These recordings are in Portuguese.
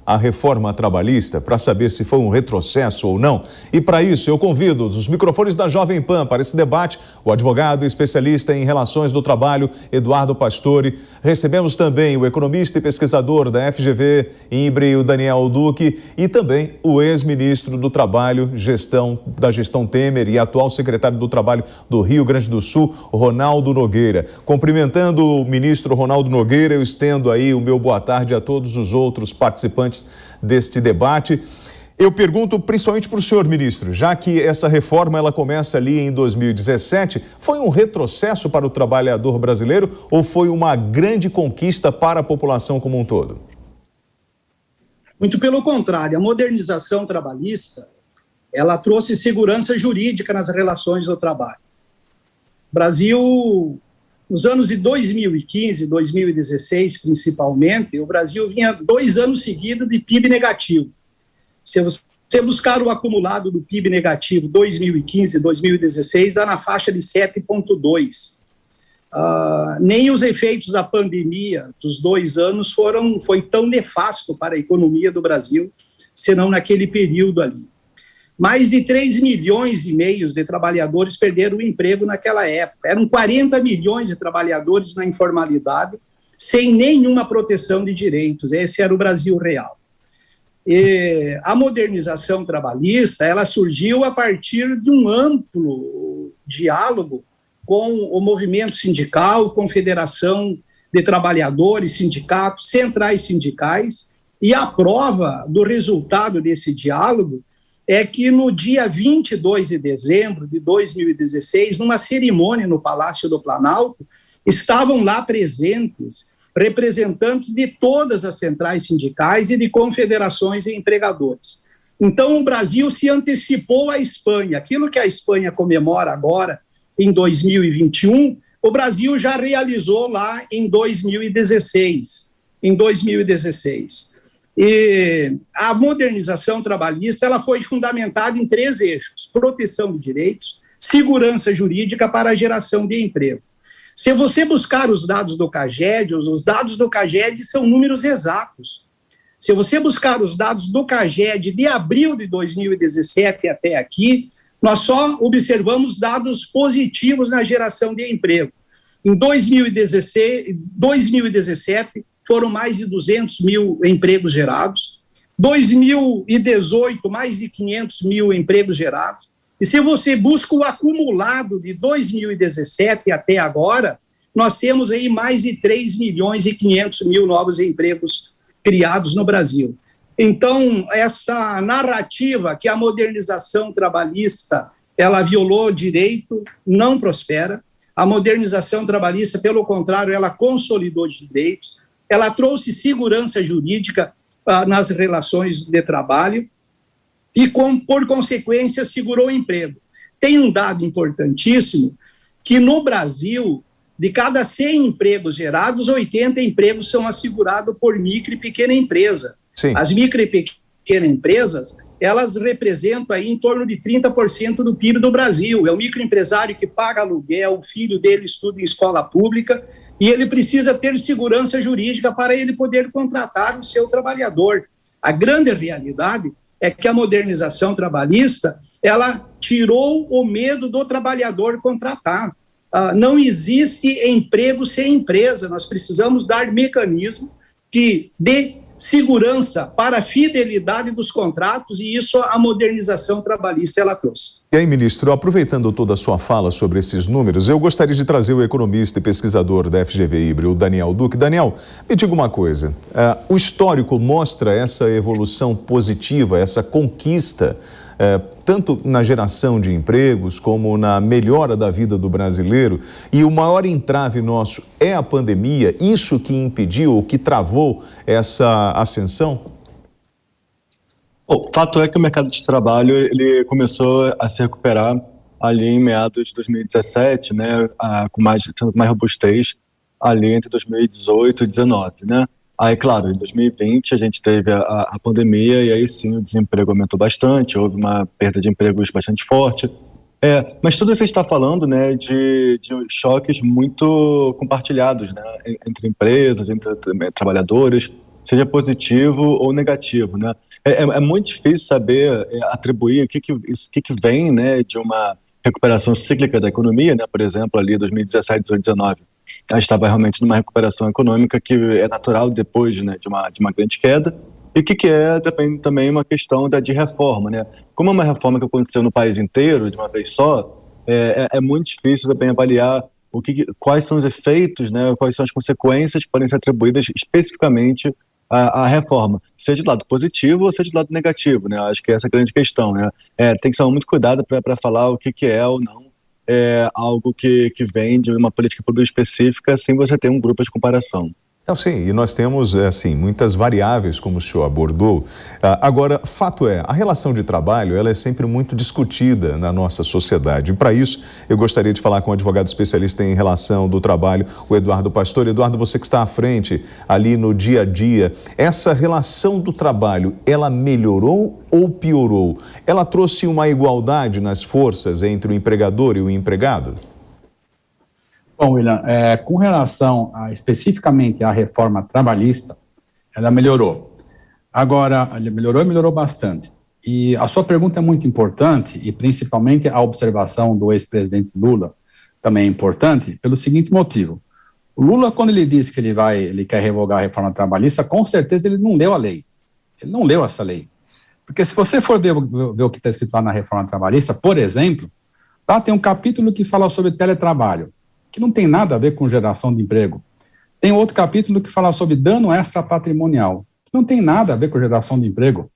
a reforma trabalhista para saber se foi um retrocesso ou não. E para isso eu convido os microfones da Jovem Pan para esse debate o advogado e especialista em relações do trabalho, Eduardo Pastore. Recebemos também o economista e pesquisador da FGV, INBRE, o Daniel Duque, e também o ex-ministro do Trabalho, da gestão Temer e atual secretário do Trabalho do Rio Grande do Sul, Ronaldo Nogueira. Cumprimentando o ministro Ronaldo Nogueira, eu estendo aí o meu boa tarde a todos os outros participantes deste debate. Eu pergunto principalmente para o senhor, ministro, já que essa reforma ela começa ali em 2017, foi um retrocesso para o trabalhador brasileiro ou foi uma grande conquista para a população como um todo? Muito pelo contrário, a modernização trabalhista, ela trouxe segurança jurídica nas relações do trabalho. O Brasil, nos anos de 2015, 2016 principalmente, o Brasil vinha 2 anos seguidos de PIB negativo. Se você buscar o acumulado do PIB negativo 2015 e 2016, dá na faixa de 7,2. Nem os efeitos da pandemia dos 2 anos foi tão nefasto para a economia do Brasil, senão naquele período ali. Mais de 3,5 milhões de trabalhadores perderam o emprego naquela época. Eram 40 milhões de trabalhadores na informalidade, sem nenhuma proteção de direitos. Esse era o Brasil real. E a modernização trabalhista, ela surgiu a partir de um amplo diálogo com o movimento sindical, confederação de trabalhadores, sindicatos, centrais sindicais, e a prova do resultado desse diálogo é que no dia 22 de dezembro de 2016, numa cerimônia no Palácio do Planalto, estavam lá presentes representantes de todas as centrais sindicais e de confederações e empregadores. Então, o Brasil se antecipou à Espanha. Aquilo que a Espanha comemora agora, em 2021, o Brasil já realizou lá em 2016. E a modernização trabalhista ela foi fundamentada em 3 eixos: proteção de direitos, segurança jurídica para a geração de emprego. Se você buscar os dados do CAGED, os dados do CAGED são números exatos. Se você buscar os dados do CAGED de abril de 2017 até aqui, nós só observamos dados positivos na geração de emprego. Em 2017, foram mais de 200 mil empregos gerados. 2018, mais de 500 mil empregos gerados. E se você busca o acumulado de 2017 até agora, nós temos aí mais de 3 milhões e 500 mil novos empregos criados no Brasil. Então, essa narrativa que a modernização trabalhista, ela violou o direito, não prospera. A modernização trabalhista, pelo contrário, ela consolidou direitos, ela trouxe segurança jurídica nas relações de trabalho e, por consequência, segurou o emprego. Tem um dado importantíssimo, que no Brasil, de cada 100 empregos gerados, 80 empregos são assegurados por micro e pequena empresa. Sim. As micro e pequenas empresas, elas representam aí em torno de 30% do PIB do Brasil. É o microempresário que paga aluguel, o filho dele estuda em escola pública e ele precisa ter segurança jurídica para ele poder contratar o seu trabalhador. A grande realidade é que a modernização trabalhista, ela tirou o medo do trabalhador contratar. Não existe emprego sem empresa. Nós precisamos dar mecanismo que dê segurança para a fidelidade dos contratos, e isso a modernização trabalhista ela trouxe. E aí, ministro, aproveitando toda a sua fala sobre esses números, eu gostaria de trazer o economista e pesquisador da FGV INBRE, o Daniel Duque. Daniel, me diga uma coisa, o histórico mostra essa evolução positiva, essa conquista, tanto na geração de empregos como na melhora da vida do brasileiro, e o maior entrave nosso é a pandemia, isso que impediu, que travou essa ascensão? O fato é que o mercado de trabalho ele começou a se recuperar ali em meados de 2017, né, sendo mais robustez ali entre 2018 e 2019, né? Aí, claro, em 2020 a gente teve a pandemia e aí sim o desemprego aumentou bastante, houve uma perda de empregos bastante forte. Mas tudo isso a gente está falando, né, de choques muito compartilhados, né, entre empresas, entre trabalhadores. seja positivo ou negativo, né? É muito difícil saber atribuir o que vem, né, de uma recuperação cíclica da economia, né? Por exemplo, ali 2017, 2019, a gente estava realmente numa recuperação econômica que é natural depois, né, de uma grande queda. E o que depende também uma questão de reforma, né? Como é uma reforma que aconteceu no país inteiro de uma vez só, é muito difícil também avaliar quais são os efeitos, né? Quais são as consequências que podem ser atribuídas especificamente à reforma, seja do lado positivo ou seja do lado negativo, né? Acho que essa é a grande questão, né? Tem que tomar muito cuidado para falar o que é ou não algo que vem de uma política pública específica sem você ter um grupo de comparação. Sim, e nós temos, assim, muitas variáveis, como o senhor abordou. Agora, fato é, a relação de trabalho, ela é sempre muito discutida na nossa sociedade. E para isso, eu gostaria de falar com um advogado especialista em relação do trabalho, o Eduardo Pastor. Eduardo, você que está à frente ali no dia a dia, essa relação do trabalho, ela melhorou ou piorou? Ela trouxe uma igualdade nas forças entre o empregador e o empregado? Bom, William, com relação especificamente à reforma trabalhista, ela melhorou. Agora, melhorou e melhorou bastante. E a sua pergunta é muito importante, e principalmente a observação do ex-presidente Lula também é importante, pelo seguinte motivo. O Lula, quando ele disse que ele quer revogar a reforma trabalhista, com certeza ele não leu a lei. Ele não leu essa lei. Porque se você for ver o que está escrito lá na reforma trabalhista, por exemplo, lá tem um capítulo que fala sobre teletrabalho, que não tem nada a ver com geração de emprego. Tem outro capítulo que fala sobre dano extrapatrimonial, que não tem nada a ver com geração de emprego.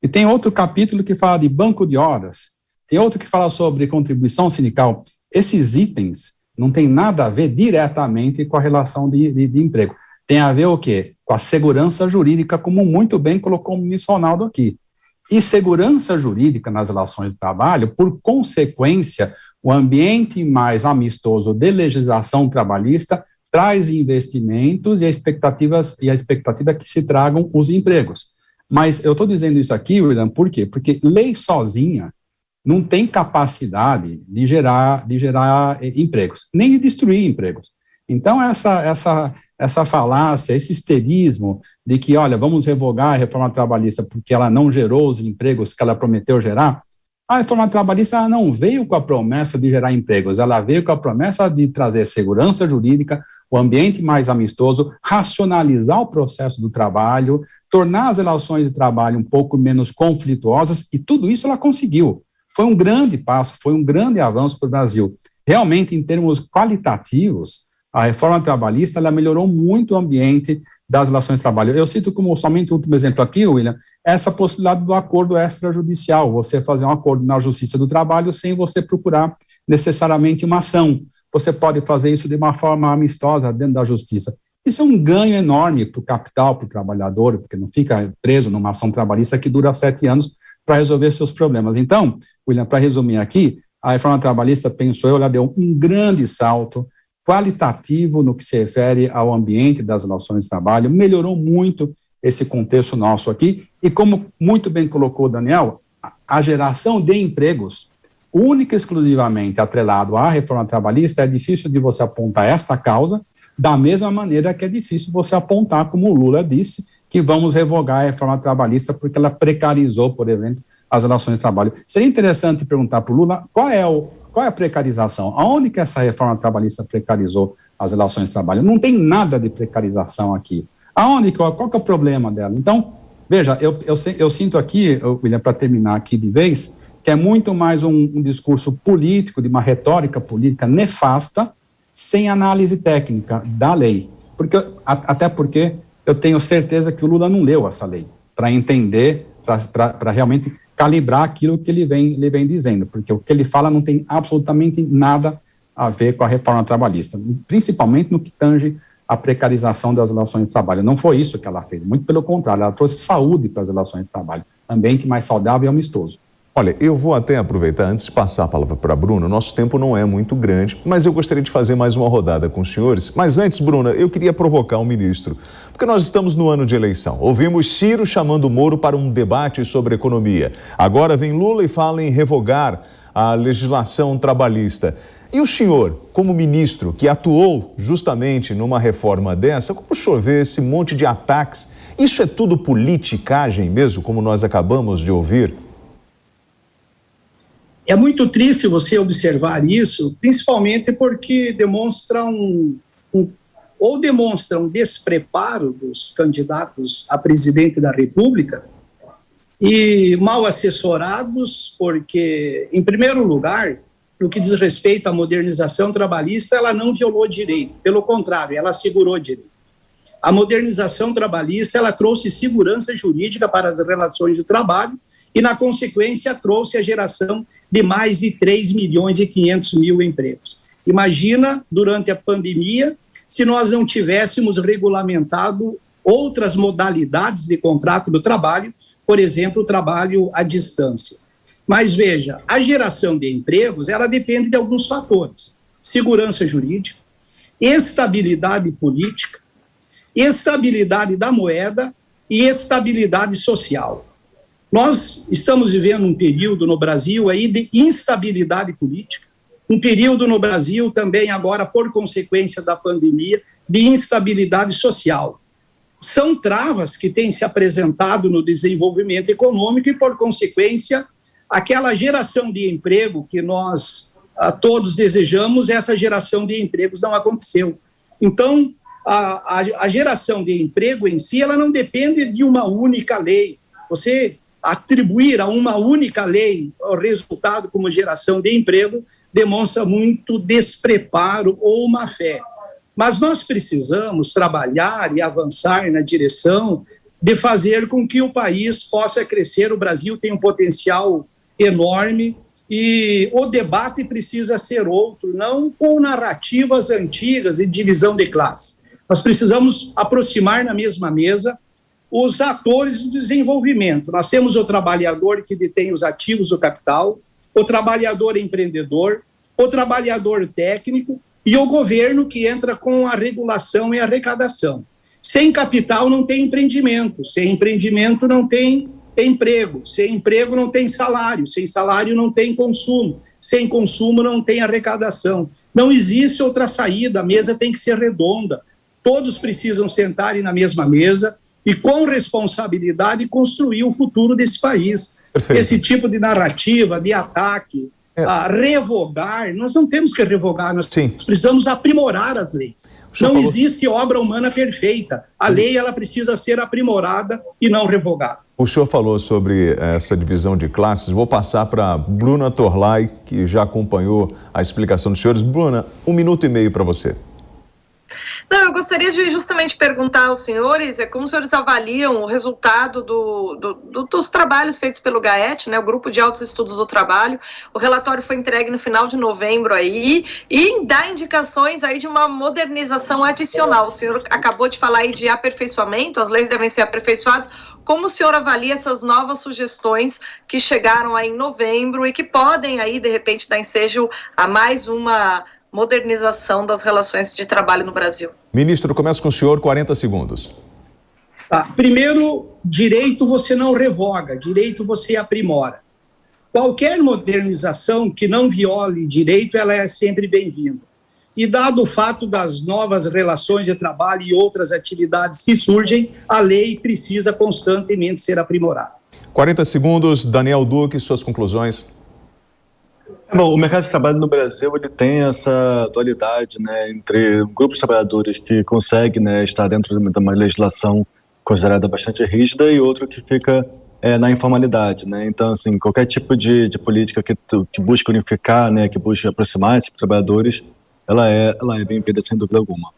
E tem outro capítulo que fala de banco de horas, tem outro que fala sobre contribuição sindical. Esses itens não tem nada a ver diretamente com a relação de emprego. Tem a ver o quê? Com a segurança jurídica, como muito bem colocou o ministro Ronaldo aqui. E segurança jurídica nas relações de trabalho, por consequência, o ambiente mais amistoso de legislação trabalhista traz investimentos e a expectativa é que se tragam os empregos. Mas eu estou dizendo isso aqui, William, por quê? Porque lei sozinha não tem capacidade de gerar empregos, nem de destruir empregos. Então, essa falácia, esse histerismo de que, olha, vamos revogar a reforma trabalhista porque ela não gerou os empregos que ela prometeu gerar, a reforma trabalhista ela não veio com a promessa de gerar empregos, ela veio com a promessa de trazer segurança jurídica, o ambiente mais amistoso, racionalizar o processo do trabalho, tornar as relações de trabalho um pouco menos conflituosas, e tudo isso ela conseguiu. Foi um grande passo, foi um grande avanço para o Brasil. Realmente, em termos qualitativos, a reforma trabalhista ela melhorou muito o ambiente das relações de trabalho. Eu cito como somente o último exemplo aqui, William, essa possibilidade do acordo extrajudicial, você fazer um acordo na Justiça do Trabalho sem você procurar necessariamente uma ação. Você pode fazer isso de uma forma amistosa dentro da Justiça. Isso é um ganho enorme para o capital, para o trabalhador, porque não fica preso numa ação trabalhista que dura 7 anos para resolver seus problemas. Então, William, para resumir aqui, a reforma trabalhista, penso eu, ela deu um grande salto qualitativo no que se refere ao ambiente das relações de trabalho, melhorou muito esse contexto nosso aqui, e como muito bem colocou o Daniel, a geração de empregos, única e exclusivamente atrelado à reforma trabalhista, é difícil de você apontar esta causa, da mesma maneira que é difícil você apontar, como o Lula disse, que vamos revogar a reforma trabalhista porque ela precarizou, por exemplo, as relações de trabalho. Seria interessante perguntar para o Lula qual é a precarização? Aonde que essa reforma trabalhista precarizou as relações de trabalho? Não tem nada de precarização aqui. Qual que é o problema dela? Então, veja, eu sinto aqui, William, para terminar aqui de vez, que é muito mais um discurso político, de uma retórica política nefasta, sem análise técnica da lei. Até porque eu tenho certeza que o Lula não leu essa lei, para entender, para realmente calibrar aquilo que ele vem dizendo, porque o que ele fala não tem absolutamente nada a ver com a reforma trabalhista, principalmente no que tange a precarização das relações de trabalho. Não foi isso que ela fez, muito pelo contrário, ela trouxe saúde para as relações de trabalho, ambiente mais saudável e amistoso. Olha, eu vou até aproveitar, antes de passar a palavra para a Bruna, nosso tempo não é muito grande, mas eu gostaria de fazer mais uma rodada com os senhores. Mas antes, Bruna, eu queria provocar o ministro, porque nós estamos no ano de eleição. Ouvimos Ciro chamando Moro para um debate sobre economia. Agora vem Lula e fala em revogar a legislação trabalhista. E o senhor, como ministro, que atuou justamente numa reforma dessa, como o senhor vê esse monte de ataques? Isso é tudo politicagem mesmo, como nós acabamos de ouvir? É muito triste você observar isso, principalmente porque demonstra um despreparo dos candidatos a presidente da República e mal assessorados, porque, em primeiro lugar, no que diz respeito à modernização trabalhista, ela não violou direito, pelo contrário, ela assegurou direito. A modernização trabalhista, ela trouxe segurança jurídica para as relações de trabalho e, na consequência, trouxe a geração de mais de 3.500.000 empregos. Imagina, durante a pandemia, se nós não tivéssemos regulamentado outras modalidades de contrato do trabalho, por exemplo, o trabalho à distância. Mas veja, a geração de empregos, ela depende de alguns fatores: segurança jurídica, estabilidade política, estabilidade da moeda e estabilidade social. Nós estamos vivendo um período no Brasil aí de instabilidade política, um período no Brasil também agora, por consequência da pandemia, de instabilidade social. São travas que têm se apresentado no desenvolvimento econômico e, por consequência, aquela geração de emprego que nós todos desejamos, essa geração de empregos não aconteceu. Então, a geração de emprego em si, ela não depende de uma única lei. Você atribuir a uma única lei o resultado como geração de emprego demonstra muito despreparo ou má fé. Mas nós precisamos trabalhar e avançar na direção de fazer com que o país possa crescer. O Brasil tem um potencial enorme e o debate precisa ser outro, não com narrativas antigas e divisão de classe. Nós precisamos aproximar na mesma mesa os atores do desenvolvimento. Nós temos o trabalhador que detém os ativos do capital, o trabalhador empreendedor, o trabalhador técnico e o governo que entra com a regulação e arrecadação. Sem capital não tem empreendimento, sem empreendimento não tem emprego, sem emprego não tem salário, sem salário não tem consumo, sem consumo não tem arrecadação. Não existe outra saída, a mesa tem que ser redonda, todos precisam sentar na mesma mesa e com responsabilidade construir o futuro desse país. Perfeito. Esse tipo de narrativa, de ataque, a revogar, nós não temos que revogar, nós precisamos aprimorar as leis. Não existe obra humana perfeita. A lei ela precisa ser aprimorada e não revogada. O senhor falou sobre essa divisão de classes. Vou passar para Bruna Torlai, que já acompanhou a explicação dos senhores. Bruna, 1 minuto e meio para você. Não, eu gostaria de justamente perguntar aos senhores como os senhores avaliam o resultado dos trabalhos feitos pelo GAET, né, o Grupo de Altos Estudos do Trabalho. O relatório foi entregue no final de novembro aí e dá indicações aí de uma modernização adicional. O senhor acabou de falar aí de aperfeiçoamento, as leis devem ser aperfeiçoadas. Como o senhor avalia essas novas sugestões que chegaram aí em novembro e que podem aí, de repente, dar ensejo a mais uma modernização das relações de trabalho no Brasil? Ministro, começa com o senhor, 40 segundos. Primeiro, direito você não revoga, direito você aprimora. Qualquer modernização que não viole direito, ela é sempre bem-vinda. E dado o fato das novas relações de trabalho e outras atividades que surgem, a lei precisa constantemente ser aprimorada. 40 segundos, Daniel Duque, suas conclusões. Bom, o mercado de trabalho no Brasil ele tem essa dualidade, né, entre grupos de trabalhadores que conseguem, né, estar dentro de uma legislação considerada bastante rígida e outro que fica na informalidade, né. Então, assim, qualquer tipo de política que busque unificar, né, que busque aproximar esses trabalhadores, ela é bem-vinda sem dúvida alguma.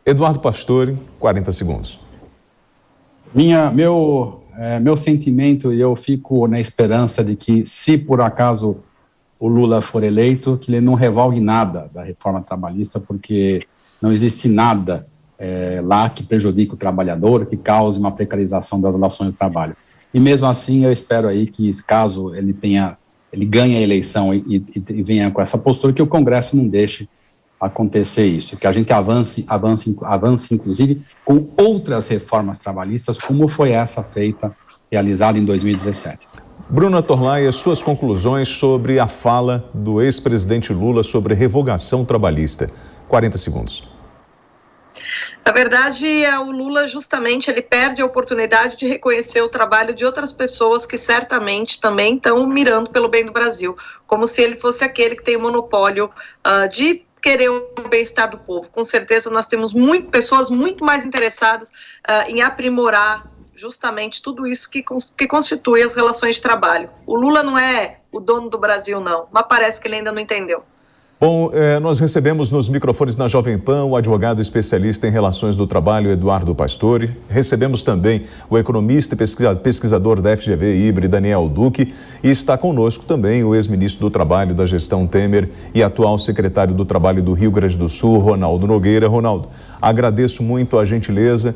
Eduardo Pastore, 40 segundos. Meu sentimento, e eu fico na esperança de que, se por acaso o Lula for eleito, que ele não revogue nada da reforma trabalhista, porque não existe nada lá que prejudique o trabalhador, que cause uma precarização das relações de trabalho. E mesmo assim, eu espero aí que, caso ele ganhe a eleição e venha com essa postura, que o Congresso não deixe acontecer isso, que a gente avance inclusive com outras reformas trabalhistas, como foi essa realizada em 2017. Bruna Torlai, as suas conclusões sobre a fala do ex-presidente Lula sobre revogação trabalhista. 40 segundos. Na verdade, o Lula justamente ele perde a oportunidade de reconhecer o trabalho de outras pessoas que certamente também estão mirando pelo bem do Brasil, como se ele fosse aquele que tem o monopólio de querer o bem-estar do povo. Com certeza nós temos pessoas muito mais interessadas em aprimorar justamente tudo isso que constitui as relações de trabalho. O Lula não é o dono do Brasil, não, mas parece que ele ainda não entendeu. Bom, nós recebemos nos microfones na Jovem Pan o advogado especialista em relações do trabalho, Eduardo Pastore. Recebemos também o economista e pesquisador da FGV IBRE, Daniel Duque. E está conosco também o ex-ministro do Trabalho da gestão Temer e atual secretário do Trabalho do Rio Grande do Sul, Ronaldo Nogueira. Ronaldo, agradeço muito a gentileza,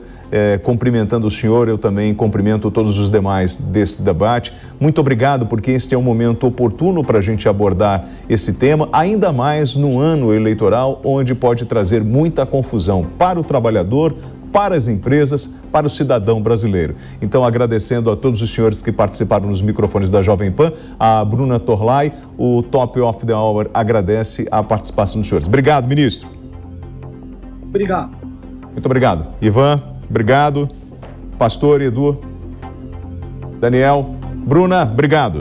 cumprimentando o senhor, eu também cumprimento todos os demais desse debate. Muito obrigado, porque este é um momento oportuno para a gente abordar esse tema, ainda mais no ano eleitoral, onde pode trazer muita confusão para o trabalhador, para as empresas, para o cidadão brasileiro. Então, agradecendo a todos os senhores que participaram nos microfones da Jovem Pan, a Bruna Torlai, o Top of the Hour agradece a participação dos senhores. Obrigado, ministro. Obrigado. Muito obrigado. Ivan, obrigado. Pastor, Edu, Daniel, Bruna, obrigado.